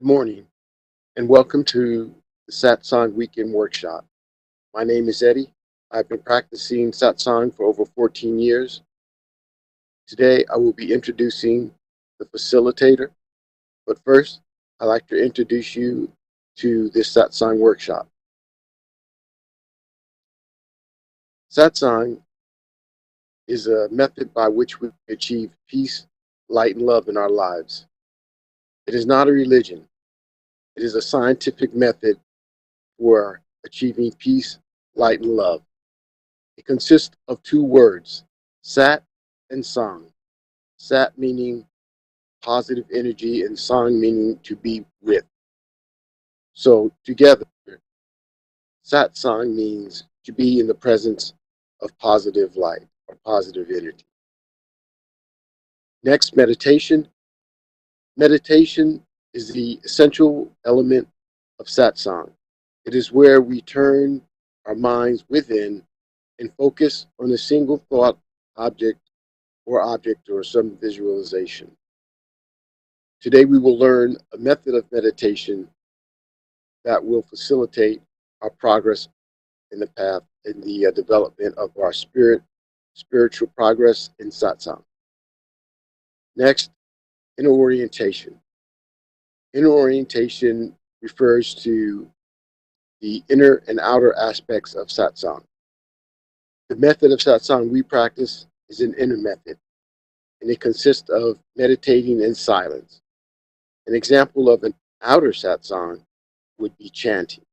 Good morning, and welcome to the Satsang Weekend Workshop. My name is Eddie. I've been practicing Satsang for over 14 years. Today, I will be introducing the facilitator, but first, I'd like to introduce you to this Satsang Workshop. Satsang is a method by which we achieve peace, light, and love in our lives. It is not a religion. It is a scientific method for achieving peace, light, and love. It consists of two words, sat and sang. Sat meaning positive energy and sang meaning to be with. So together, sat sang means to be in the presence of positive light or positive energy. Next, meditation. Meditation is the essential element of satsang. It is where we turn our minds within and focus on a single thought, object or some visualization. Today we will learn a method of meditation that will facilitate our progress in the path in the development of our spiritual progress in satsang. Next, inner orientation. Inner orientation refers to the inner and outer aspects of satsang. The method of satsang we practice is an inner method, and it consists of meditating in silence. An example of an outer satsang would be chanting.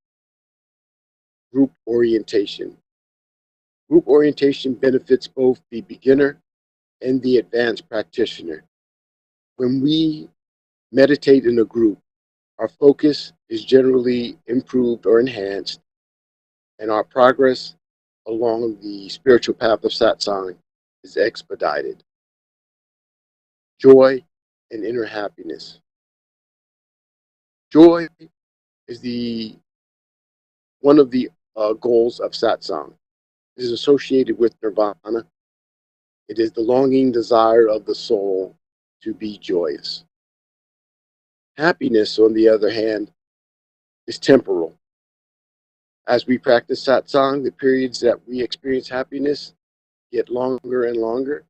Group orientation. Group orientation benefits both the beginner and the advanced practitioner. When we meditate in a group, our focus is generally improved or enhanced, and our progress along the spiritual path of satsang is expedited. Joy and inner happiness. Joy is the one of the goals of satsang. It is associated with nirvana. It is the longing desire of the soul to be joyous. Happiness, on the other hand, is temporal. As we practice satsang, the periods that we experience happiness get longer and longer,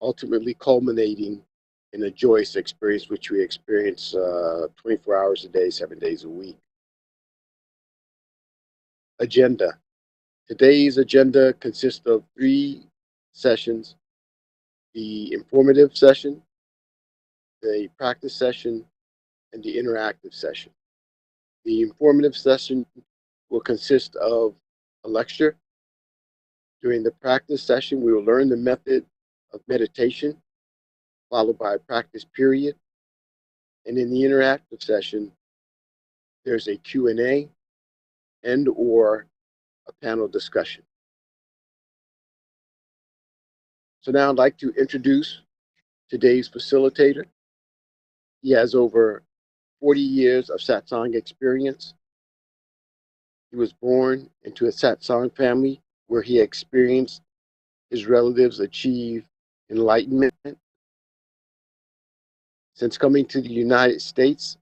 ultimately culminating in a joyous experience, which we experience 24 hours a day, 7 days a week. Agenda. Today's agenda consists of 3 sessions: the informative session, the practice session, and the interactive session. The informative session will consist of a lecture. During the practice session, we will learn the method of meditation, followed by a practice period. And in the interactive session, there's a Q&A and or a panel discussion. So now I'd like to introduce today's facilitator. He has over 40 years of satsang experience. He was born into a satsang family where he experienced his relatives achieve enlightenment. Since coming to the United States,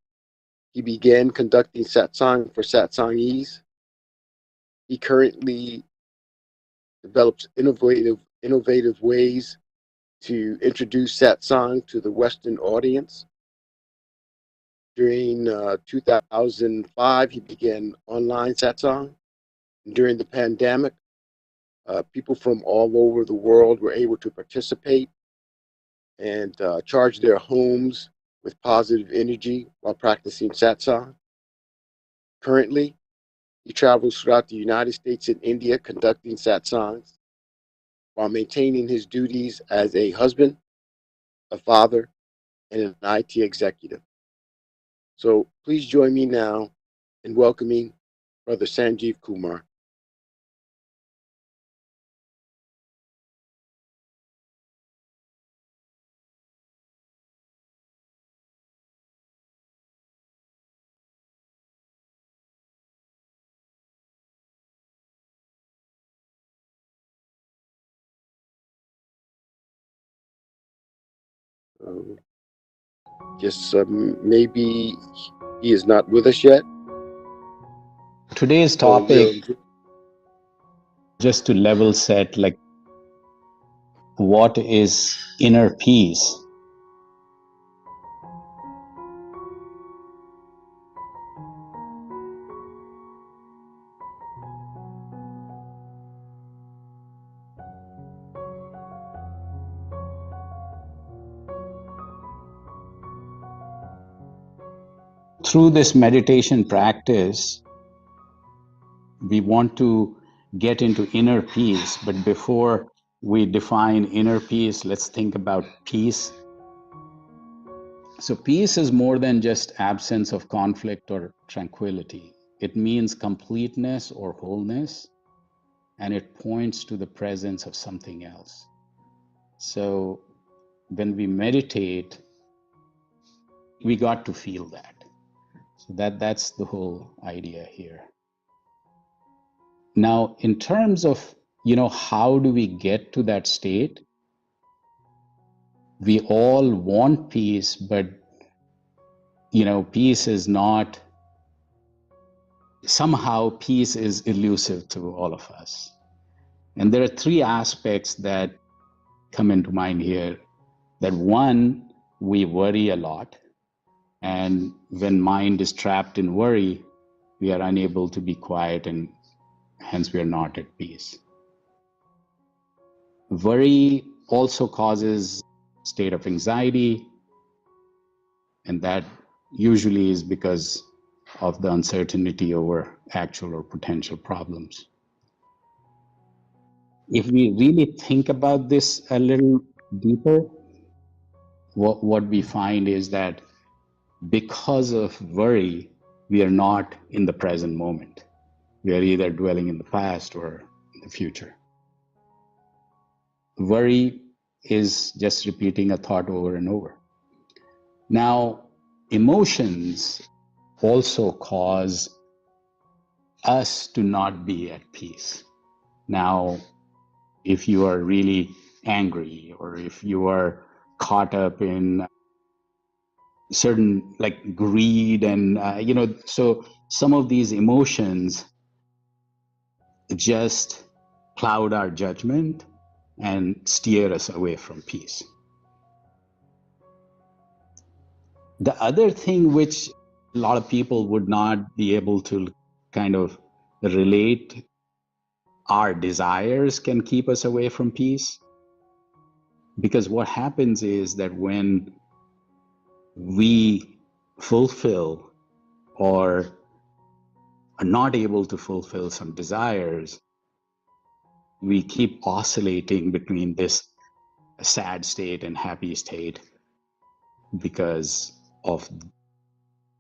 he began conducting satsang for satsangees. He currently develops innovative ways to introduce satsang to the Western audience. During 2005, he began online satsang. During the pandemic, people from all over the world were able to participate and charge their homes with positive energy while practicing satsang. Currently, he travels throughout the United States and India conducting satsangs while maintaining his duties as a husband, a father, and an IT executive. So please join me now in welcoming Brother Sanjeev Kumar. Um, Guess maybe he is not with us yet. Today's So topic, just to level set, like what is inner peace? Through this meditation practice, we want to get into inner peace. But before we define inner peace, let's think about peace. So, peace is more than just absence of conflict or tranquility. It means completeness or wholeness, and it points to the presence of something else. So, when we meditate, we got to feel that. So that's the whole idea here. Now, in terms of, how do we get to that state? We all want peace, but, peace is not, somehow peace is elusive to all of us. And there are three aspects that come into mind here. That one, we worry a lot. And when mind is trapped in worry, we are unable to be quiet, and hence we are not at peace. Worry also causes state of anxiety, and that usually is because of the uncertainty over actual or potential problems. If we really think about this a little deeper, what we find is that because of worry, we are not in the present moment. We are either dwelling in the past or in the future. Worry is just repeating a thought over and over. Now, emotions also cause us to not be at peace. Now, if you are really angry, or if you are caught up in certain like greed and so some of these emotions just cloud our judgment and steer us away from peace. The other thing which a lot of people would not be able to kind of relate, our desires can keep us away from peace. Because what happens is that when we fulfill or are not able to fulfill some desires, we keep oscillating between this sad state and happy state because of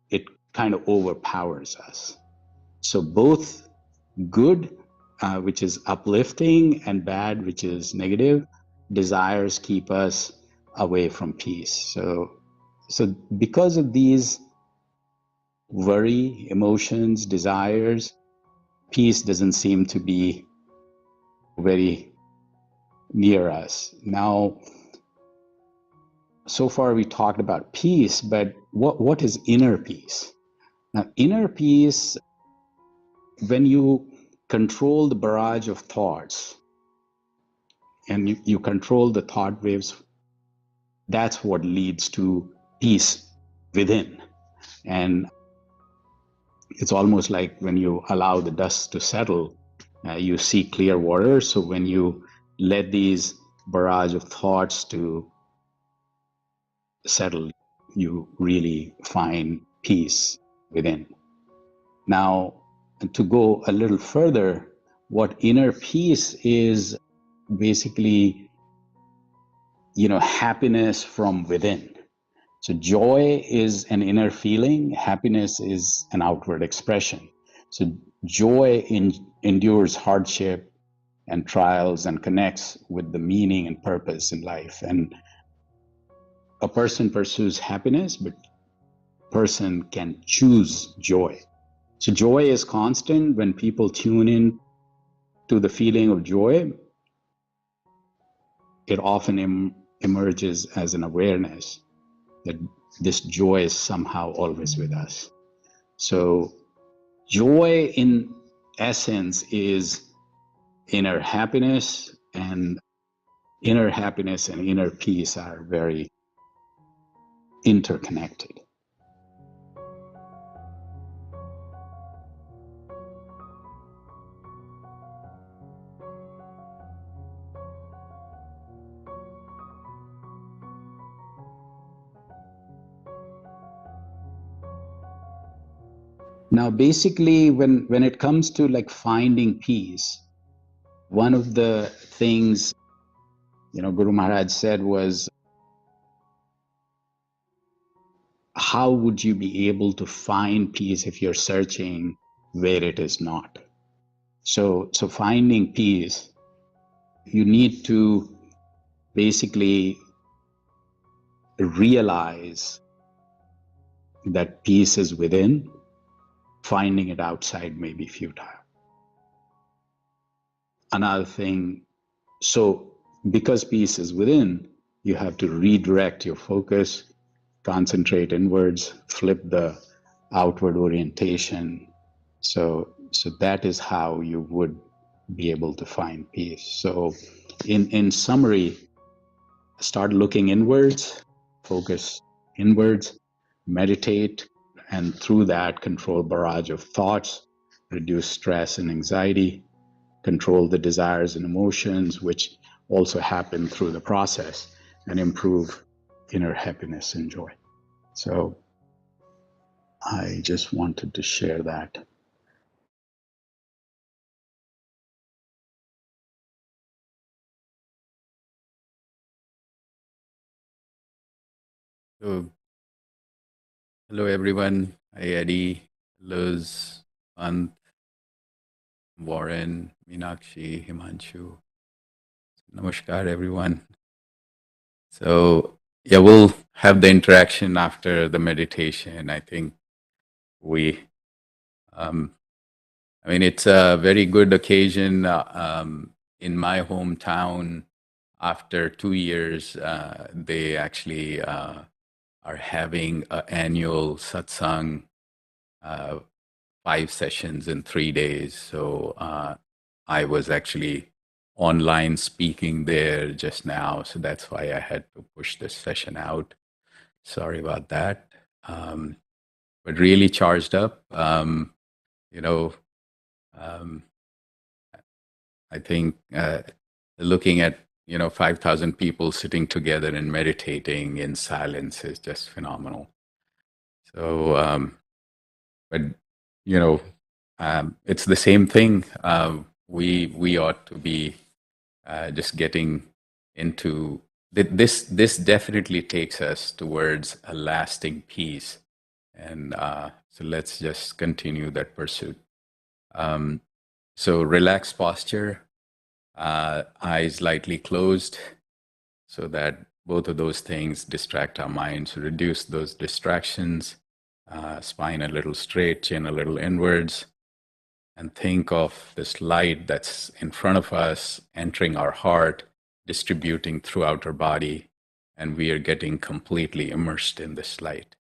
it kind of overpowers us. So both good, which is uplifting, and bad, which is negative, desires keep us away from peace. So because of these worry, emotions, desires, peace doesn't seem to be very near us. Now, so far we talked about peace, but what is inner peace? Now, inner peace, when you control the barrage of thoughts and you control the thought waves, that's what leads to peace within. And it's almost like when you allow the dust to settle, you see clear water. So when you let these barrage of thoughts to settle, you really find peace within. Now, to go a little further, what inner peace is basically, happiness from within. So joy is an inner feeling, happiness is an outward expression. So joy endures hardship and trials and connects with the meaning and purpose in life. And a person pursues happiness, but a person can choose joy. So joy is constant. When people tune in to the feeling of joy, it often emerges as an awareness that this joy is somehow always with us. So joy in essence is inner happiness, and inner peace are very interconnected. Now, basically, when it comes to like finding peace, one of the things, Guru Maharaj said was, how would you be able to find peace if you're searching where it is not? So finding peace, you need to basically realize that peace is within. Finding it outside may be futile. Another thing, so because peace is within, you have to redirect your focus, concentrate inwards, flip the outward orientation. So that is how you would be able to find peace. So in summary, start looking inwards, focus inwards, meditate, and through that control barrage of thoughts, reduce stress and anxiety, control the desires and emotions, which also happen through the process, and improve inner happiness and joy. So I just wanted to share that. So, hello everyone. Hi Eddie, Luz, Ant, Warren, Meenakshi, Himanshu. Namaskar everyone. So yeah, we'll have the interaction after the meditation. I think we, it's a very good occasion in my hometown. After 2 years, they actually are having an annual satsang, 5 sessions in 3 days. So I was actually online speaking there just now. So that's why I had to push this session out. Sorry about that. But really charged up. You know, um, I think looking at 5,000 people sitting together and meditating in silence is just phenomenal. So, but it's the same thing. We ought to be just getting into this. This definitely takes us towards a lasting peace, and so let's just continue that pursuit. So relaxed posture, eyes lightly closed, so that both of those things distract our minds. So reduce those distractions. Spine a little straight, chin a little inwards, and think of this light that's in front of us entering our heart, distributing throughout our body, and we are getting completely immersed in this light.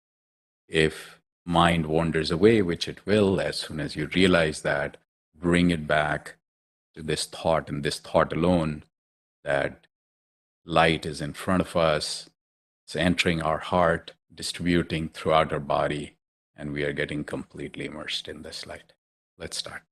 If mind wanders away, which it will, as soon as you realize that, bring it back to this thought and this thought alone, that light is in front of us, it's entering our heart, distributing throughout our body, and we are getting completely immersed in this light. Let's start.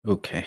Okay.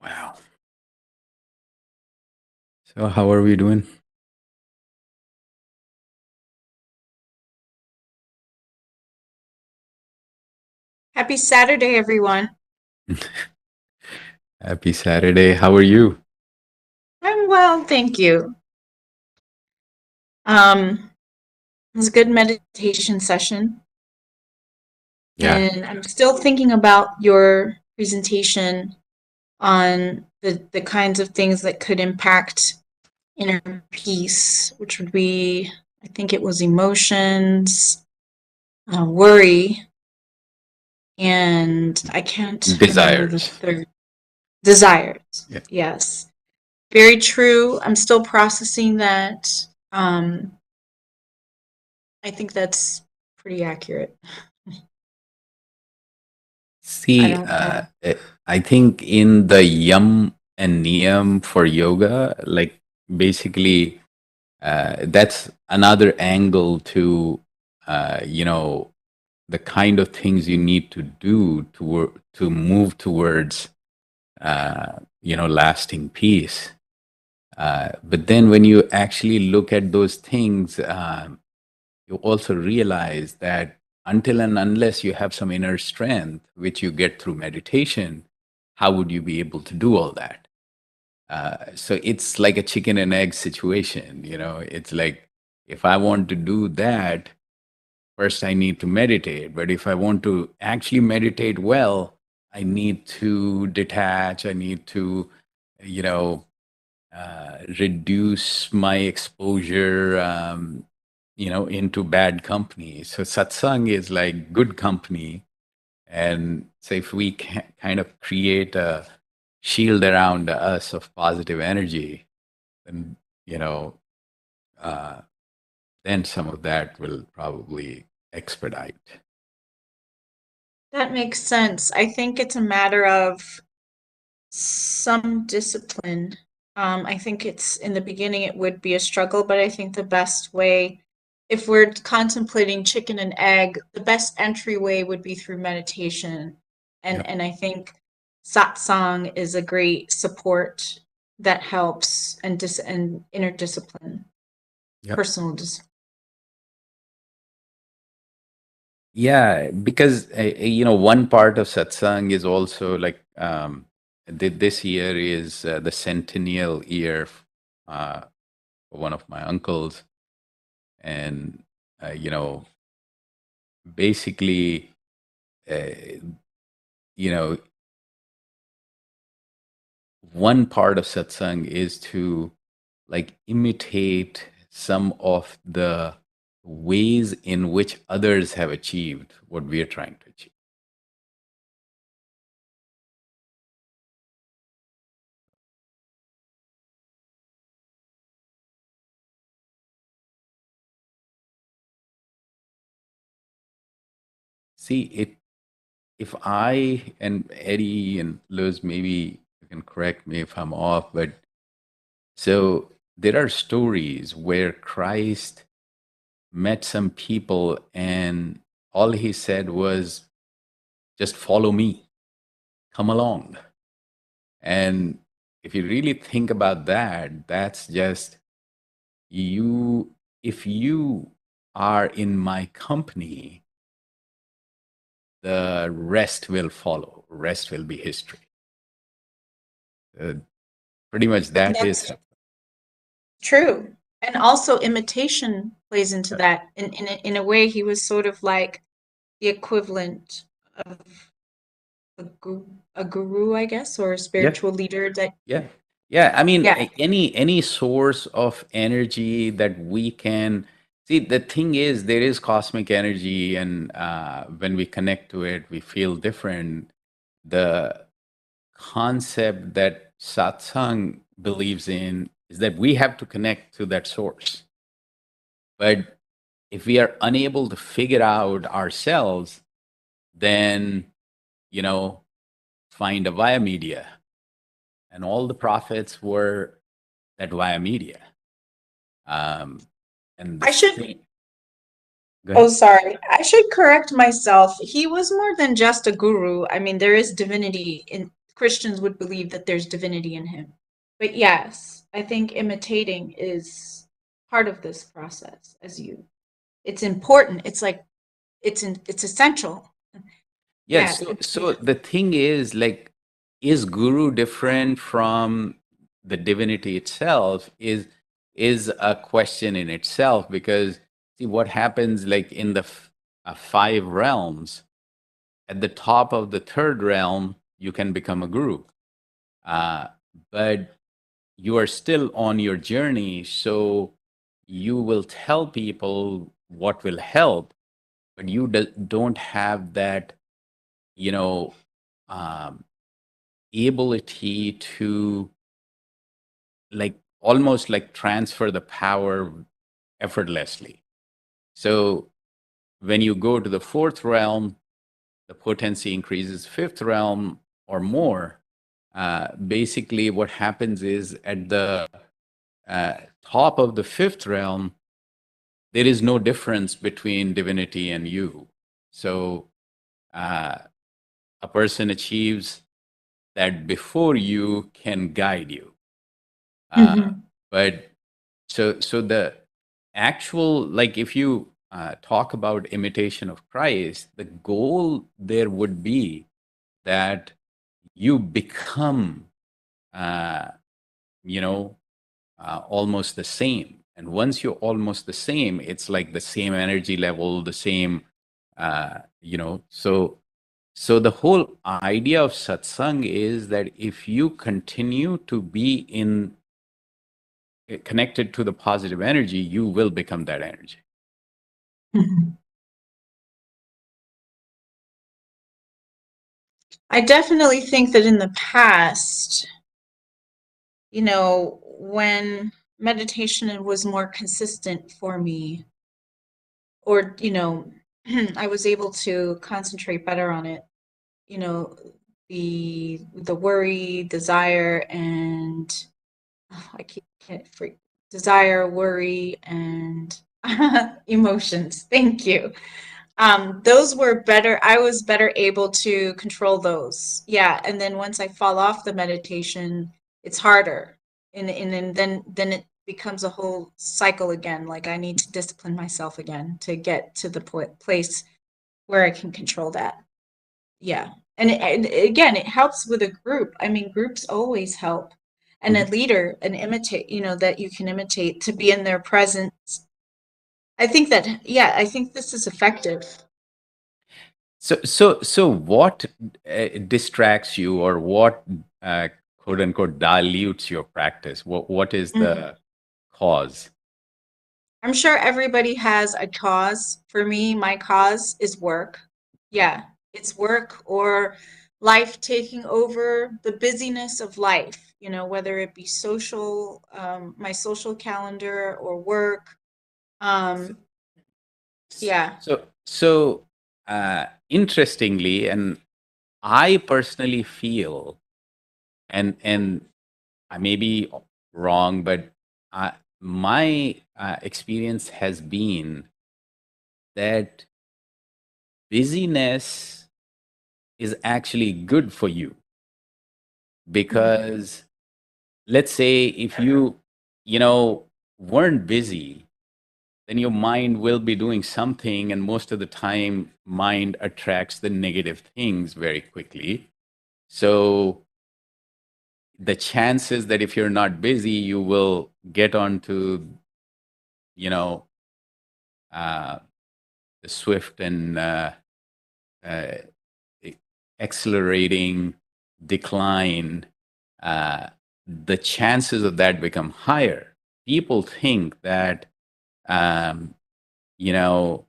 Wow. So how are we doing? Happy Saturday, everyone. Happy Saturday. How are you? I'm well, thank you. It was a good meditation session. Yeah. And I'm still thinking about your presentation on the kinds of things that could impact inner peace, which would be, I think it was emotions, worry, and I can't remember the Desires. third. Desires. Yeah. Yes. Very true. I'm still processing that. I think that's pretty accurate. I See, don't know. I think in the yam and niyam for yoga, like basically, that's another angle to, you know, the kind of things you need to do to move towards, you know, lasting peace. But then when you actually look at those things, you also realize that until and unless you have some inner strength, which you get through meditation, how would you be able to do all that? So it's like a chicken and egg situation. You know, it's like if I want to do that, first I need to meditate. But if I want to actually meditate well, I need to detach. I need to, you know, reduce my exposure, you know, into bad company. So satsang is like good company. And so if we can kind of create a shield around us of positive energy, then, you know, uh, then some of that will probably expedite. That makes sense. I think it's a matter of some discipline. I think it's in the beginning it would be a struggle, but I think the best way, if we're contemplating chicken and egg, the best entryway would be through meditation. Yep. And I think satsang is a great support that helps and inner discipline, Yep. personal discipline. Yeah, because you know, one part of satsang is also like this year is the centennial year for one of my uncles, and you know, basically, uh, you know, one part of satsang is to like imitate some of the ways in which others have achieved what we are trying to achieve. See, if I and Eddie and Liz, maybe you can correct me if I'm off, but so there are stories where Christ met some people and all he said was, just follow me, come along. And if you really think about that, that's just you, if you are in my company, the rest will follow, rest will be history. Uh, Pretty much And that that's is. true. And also imitation plays into that. In a way, he was sort of like the equivalent of a guru, I guess, or a Yeah, spiritual leader that, yeah, yeah. I mean, yeah. any source of energy that we can see. The thing is, there is cosmic energy, and when we connect to it, we feel different. The concept that satsang believes in is that we have to connect to that source. But if we are unable to figure out ourselves, then, you know, find a via media. And all the prophets were that via media. Um, and the I should, thing, go oh, ahead. sorry. I should correct myself. He was more than just a guru. I mean, there is divinity in Christians would believe that there's divinity in him. But yes, I think imitating is part of this process as you. It's important. It's like it's essential. Yes. Yeah, So the thing is, like, is guru different from the divinity itself? Is a question in itself, because see what happens, like in the five realms. At the top of the third realm, you can become a guru, uh, but you are still on your journey. So you will tell people what will help, but you don't have that, you know, um, ability to like almost like transfer the power effortlessly. So when you go to the fourth realm, the potency increases fifth realm or more, basically what happens is at the top of the fifth realm, there is no difference between divinity and you. So a person achieves that before you can guide you. Mm-hmm. But so the actual, like if you talk about imitation of Christ, the goal there would be that you become, you know, almost the same. And once you're almost the same, it's like the same energy level, the same, so the whole idea of satsang is that if you continue to be connected to the positive energy, you will become that energy. Mm-hmm. I definitely think that in the past, when meditation was more consistent for me, or, I was able to concentrate better on it, you know, the worry, desire, and I can't freak desire, worry, and emotions. Thank you. Those were better. I was better able to control those. Yeah. And then once I fall off the meditation, it's harder. And then it becomes a whole cycle again. Like I need to discipline myself again to get to the place where I can control that. Yeah. And again, it helps with a group. I mean, groups always help. And a Mhm. leader, an imitate, that you can imitate to be in their presence. I think that, yeah, I think this is effective. So what distracts you, or what quote unquote dilutes your practice? What is the cause? I'm sure everybody has a cause. For me, my cause is work. Yeah, it's work or life taking over, the busyness of life, whether it be social, my social calendar, or work. Um, yeah. So interestingly, and I personally feel, and I may be wrong, but my experience has been that busyness is actually good for you, because let's say if you weren't busy, then your mind will be doing something, and most of the time mind attracts the negative things very quickly. So the chances that if you're not busy, you will get onto you know uh, the swift and uh, accelerating decline, the chances of that become higher. People think that um, you know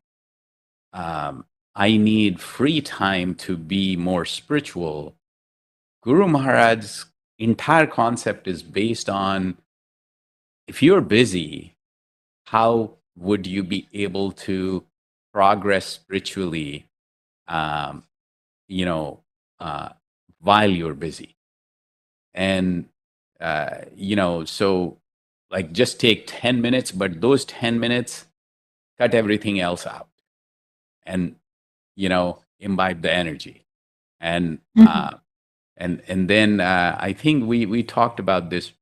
I need free time to be more spiritual. Guru Maharaj's entire concept is based on, if you're busy, how would you be able to progress spiritually, um, you know, uh, while you're busy? And, so like just take 10 minutes, but those 10 minutes, cut everything else out and, imbibe the energy. And, Mhm. and then I think we talked about this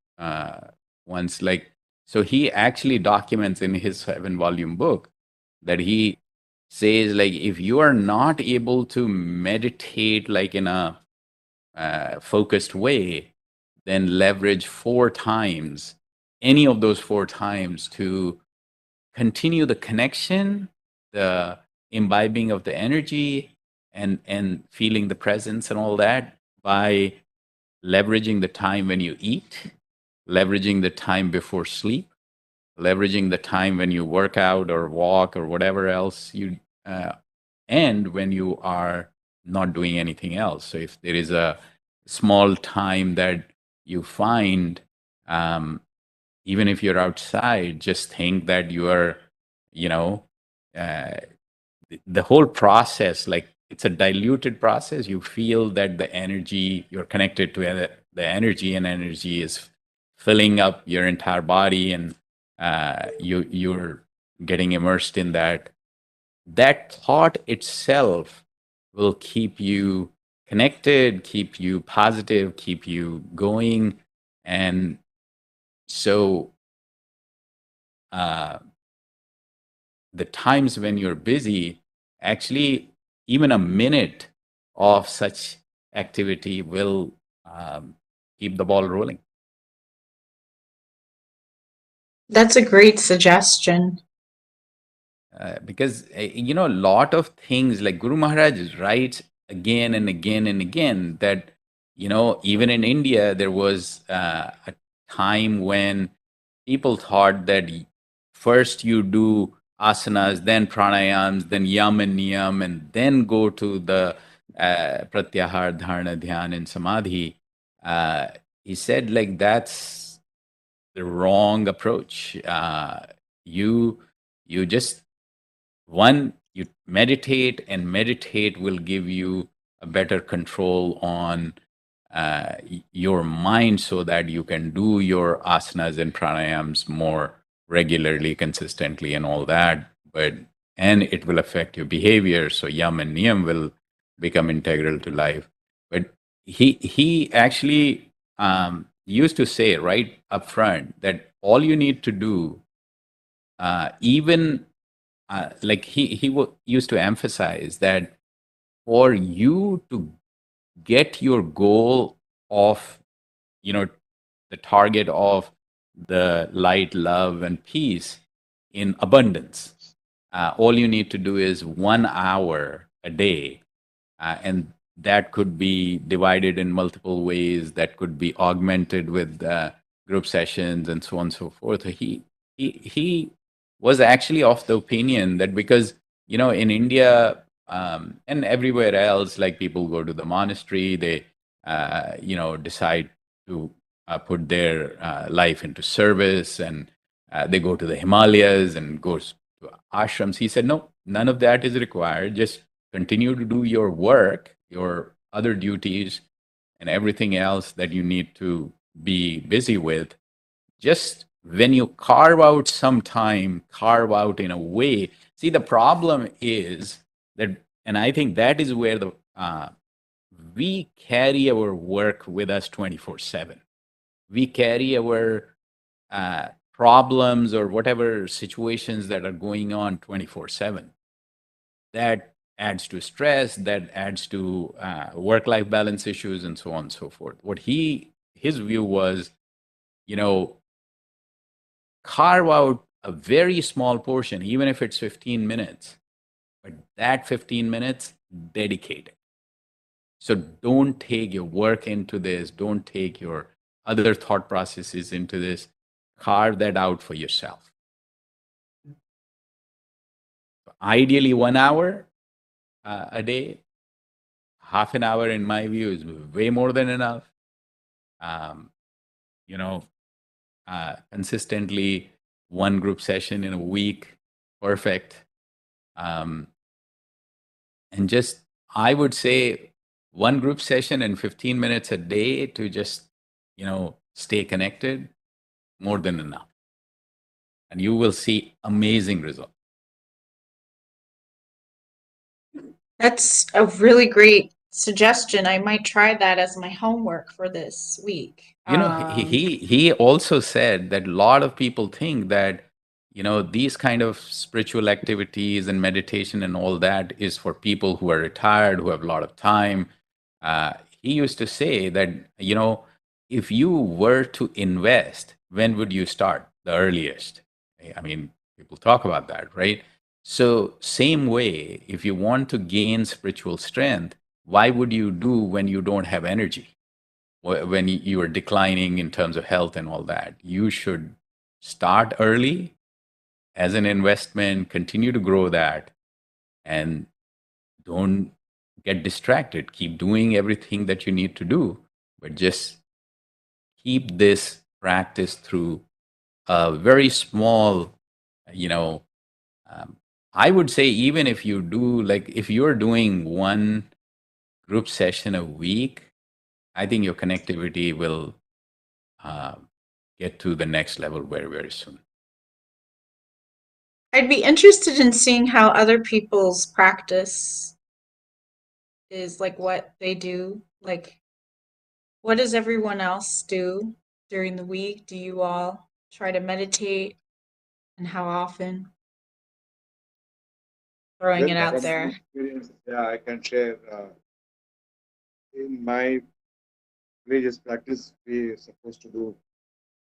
once, like, so he actually documents in his 7-volume book that he says, like, if you are not able to meditate like in a focused way, then leverage 4 times, any of those 4 times, to continue the connection, the imbibing of the energy, and feeling the presence and all that, by leveraging the time when you eat, leveraging the time before sleep, leveraging the time when you work out or walk or whatever else you uh, and when you are not doing anything else. So if there is a small time that you find, um, even if you're outside, just think that you are, you know, uh, the whole process, like it's a diluted process. You feel that the energy, you're connected to the energy, and energy is filling up your entire body, and you're getting immersed in that. That thought itself will keep you connected, keep you positive, keep you going. And so the times when you're busy, actually, even a minute of such activity will keep the ball rolling. That's a great suggestion. Because a lot of things, like Guru Maharaj writes again and again and again, that even in India there was a time when people thought that first you do asanas, then pranayams, then yam and niyam, and then go to the pratyahar, dharana, dhyan, and samadhi. He said, like, that's the wrong approach. You just, one, you meditate, and meditate will give you a better control on your mind, so that you can do your asanas and pranayams more regularly, consistently, and all that. And it will affect your behavior, so yam and niyam will become integral to life. But he actually used to say right up front that all you need to do, even like he used to emphasize that for you to get your goal of, the target of the light, love, and peace in abundance, all you need to do is 1 hour a day, and that could be divided in multiple ways. That could be augmented with group sessions and so on and so forth. He was actually of the opinion that, because in India, and everywhere else, like, people go to the monastery, they decide to put their life into service, and they go to the Himalayas and goes to ashrams. He said, no, none of that is required. Just continue to do your work, your other duties, and everything else that you need to be busy with. Just when you carve out some time, carve out in a way. See, the problem is that, and I think that is where we carry our work with us 24/7. We carry our problems or whatever situations that are going on 24/7. That adds to stress, that adds to work-life balance issues, and so on and so forth. His view was, carve out a very small portion, even if it's 15 minutes, but that 15 minutes, dedicate it. So don't take your work into this, don't take your other thought processes into this. Carve that out for yourself. Ideally, 1 hour a day. Half an hour, in my view, is way more than enough. You know, consistently, one group session in a week, perfect. And just, I would say, one group session and 15 minutes a day to just, stay connected, more than enough. And you will see amazing results. That's a really great suggestion. I might try that as my homework for this week. He also said that a lot of people think that these kind of spiritual activities and meditation and all that is for people who are retired, who have a lot of time. He used to say that if you were to invest, when would you start? The earliest. I mean, people talk about that, right? So same way, if you want to gain spiritual strength, why would you do when you don't have energy? When you are declining in terms of health and all that? You should start early as an investment, continue to grow that, and don't get distracted. Keep doing everything that you need to do, but just keep this practice through a very small, I would say even if you do, like if you're doing one group session a week, I think your connectivity will uh, get to the next level very, very soon. I'd be interested in seeing how other people's practice is, like what they do. Like, what does everyone else do during the week? Do you all try to meditate, and how often? Throwing it out From my there. experience, yeah, I can share. In my religious practice, we are supposed to do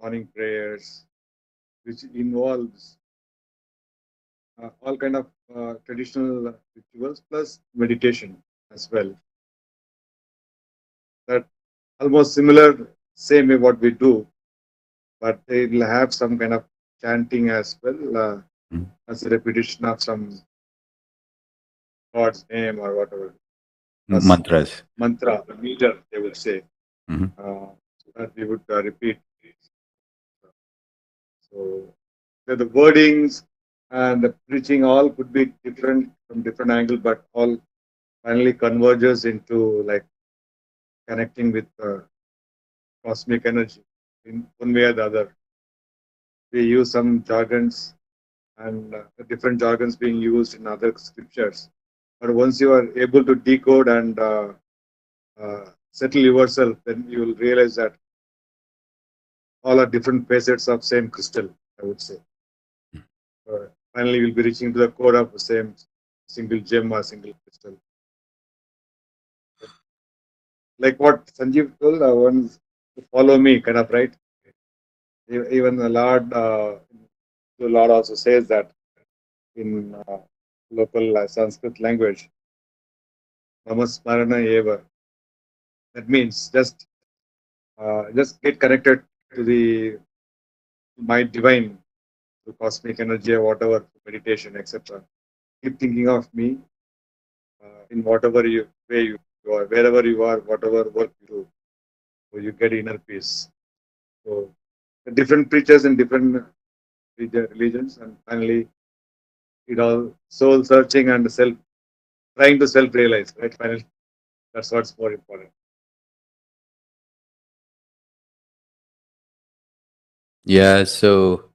morning prayers, which involves all kind of traditional rituals plus meditation as well. That almost similar, same way what we do, but they will have some kind of chanting as well as a repetition of some God's name or whatever. Plus Mantras. mantra, the meter, they would say. Mhm. So that we would repeat. So the wordings and the preaching all could be different from different angle, but all finally converges into like connecting with cosmic energy in one way or the other. We use some jargons and different jargons being used in other scriptures. But once you are able to decode and settle yourself, then you will realize that all are different facets of same crystal, I would say. Finally, you'll be reaching to the core of the same single gem or single crystal. Like what Sanjeev told, once to follow me, kind of, right? Even the Lord also says that in local Sanskrit language, Namasmarana Eva. That means just get connected to the my divine, to cosmic energy or whatever, meditation, etc. Keep thinking of me in whatever way you are, wherever you are, whatever work you do, so you get inner peace. So the different preachers in different religions, and finally it all soul searching and trying to self realize. Right, finally, that's what's more important. Yeah, so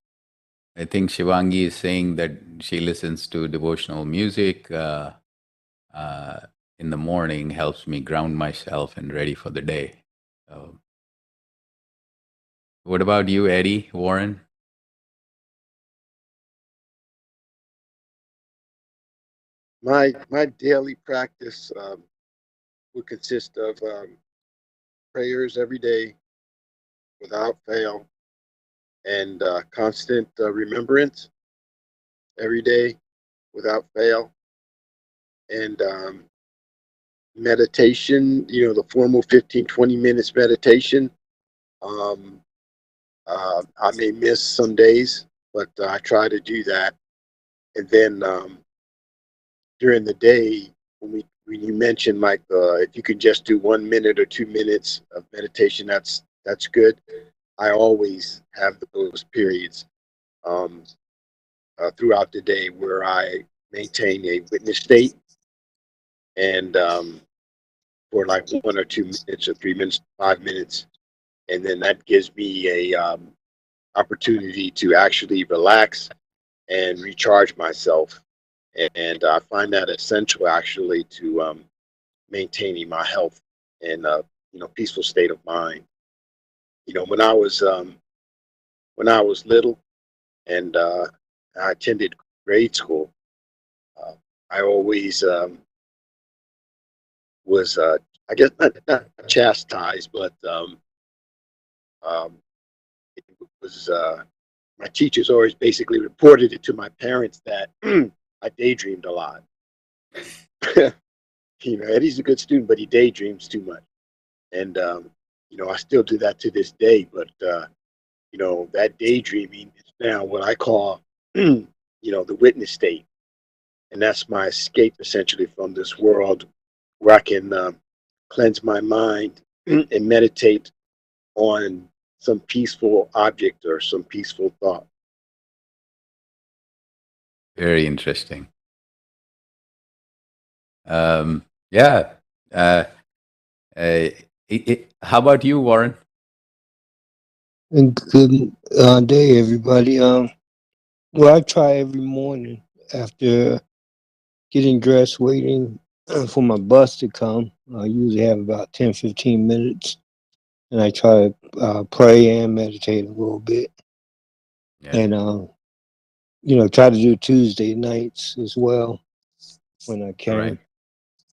I think Shivangi is saying that she listens to devotional music in the morning, helps me ground myself and ready for the day. So, what about you, Eddie, Warren? My daily practice would consist of prayers every day without fail, and constant remembrance every day without fail, and meditation, the formal 15, 20 minutes meditation. Um, I may miss some days, but I try to do that. And then during the day, when you mentioned like if you could just do 1 minute or 2 minutes of meditation, that's good. I always have those periods throughout the day where I maintain a witness state, and for like 1 or 2 minutes or 3 minutes, 5 minutes, and then that gives me a opportunity to actually relax and recharge myself. And I find that essential actually to maintaining my health and peaceful state of mind. When I was little and I attended grade school, uh, I always was I guess not chastised, but um, it was my teachers always basically reported it to my parents that I daydreamed a lot. Eddie's a good student, but he daydreams too much. And I still do that to this day. But that daydreaming is now what I call, the witness state, and that's my escape essentially from this world, where I can cleanse my mind and meditate on some peaceful object or some peaceful thought. Very interesting. Yeah. How about you, Warren? And good day, everybody. Well, I try every morning after getting dressed, waiting for my bus to come. I usually have about 10, 15 minutes, and I try to pray and meditate a little bit. Yeah. And, try to do Tuesday nights as well when I can. Right.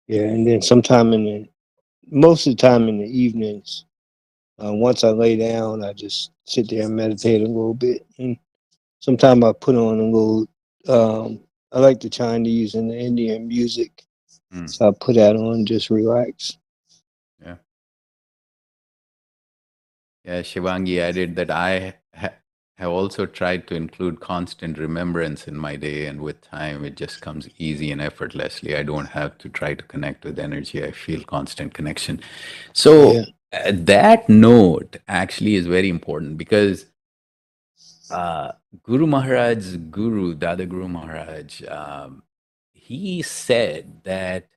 Yeah, and then most of the time in the evenings, once I lay down, I just sit there and meditate a little bit. And sometimes I put on a little, I like the Chinese and the Indian music. Mm. So I put that on, just relax. Yeah. Yeah. Shivangi added that I have also tried to include constant remembrance in my day, and with time, it just comes easy and effortlessly. I don't have to try to connect with energy. I feel constant connection. So Yeah. that note actually is very important because Guru Maharaj's guru, Dada Guru Maharaj, he said that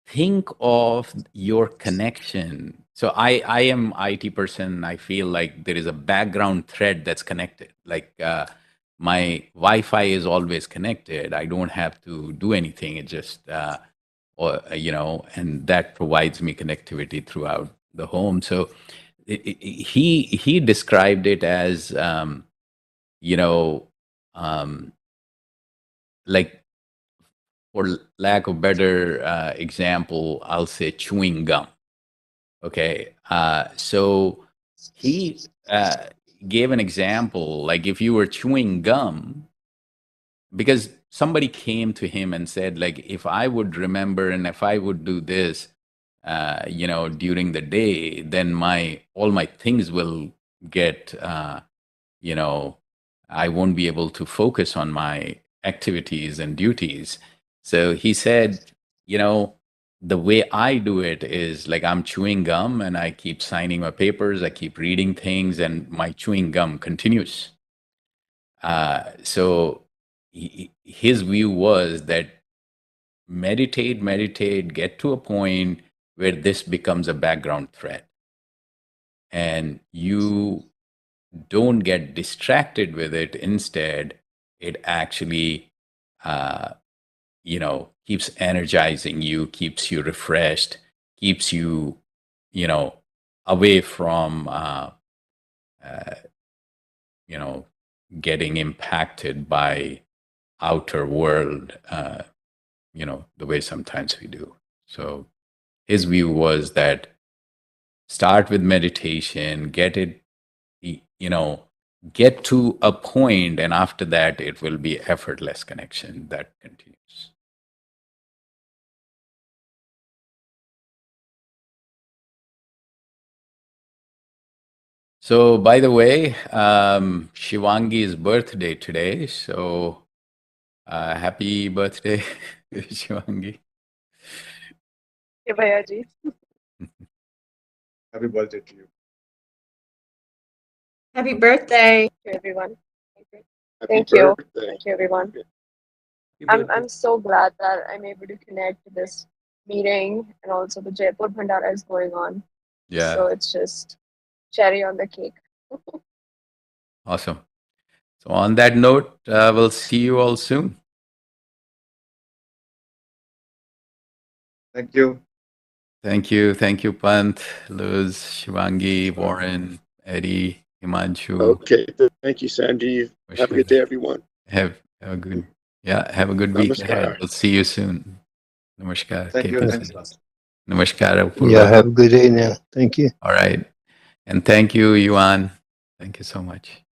think of your connection. So I am IT person. I feel like there is a background thread that's connected. Like my Wi-Fi is always connected. I don't have to do anything. It just and that provides me connectivity throughout the home. So he described it as you know um, like, for lack of better example, I'll say chewing gum. Okay. So he gave an example, like if you were chewing gum, because somebody came to him and said, like, if I would remember and if I would do this, during the day, then all my things will get, I won't be able to focus on my activities and duties. So he said, the way I do it is like I'm chewing gum and I keep signing my papers, I keep reading things, and my chewing gum continues. So his view was that meditate, get to a point where this becomes a background thread. And you don't get distracted with it. Instead, it actually, keeps energizing you, keeps you refreshed, keeps you, away from, uh, getting impacted by outer world, the way sometimes we do. So his view was that start with meditation, get to a point, and after that, it will be effortless connection that continues. So, by the way, Shivangi's birthday today. So, happy birthday, Shivangi. Hey, Bhayaji. Happy birthday to you. Happy birthday. Thank you, everyone. Happy Thank you. birthday. Thank you, everyone. I'm so glad that I'm able to connect to this meeting, and also the Jaipur Bhandara is going on. Yeah. So it's just cherry on the cake. Awesome. So, on that note, we'll see you all soon. Thank you. Thank you. Thank you, Pant, Luz, Shivangi, Warren, Eddie, Himanshu. Okay. Thank you, Sanjeev. Have a good day, everyone. Have a good week ahead. Namaskar. We'll see you soon. Namaskar. Thank you. Keep Thanks a listening. lot. Namaskar, Yeah, Apurva. have a good day now. Thank you. All right. And thank you, Yuan. Thank you so much.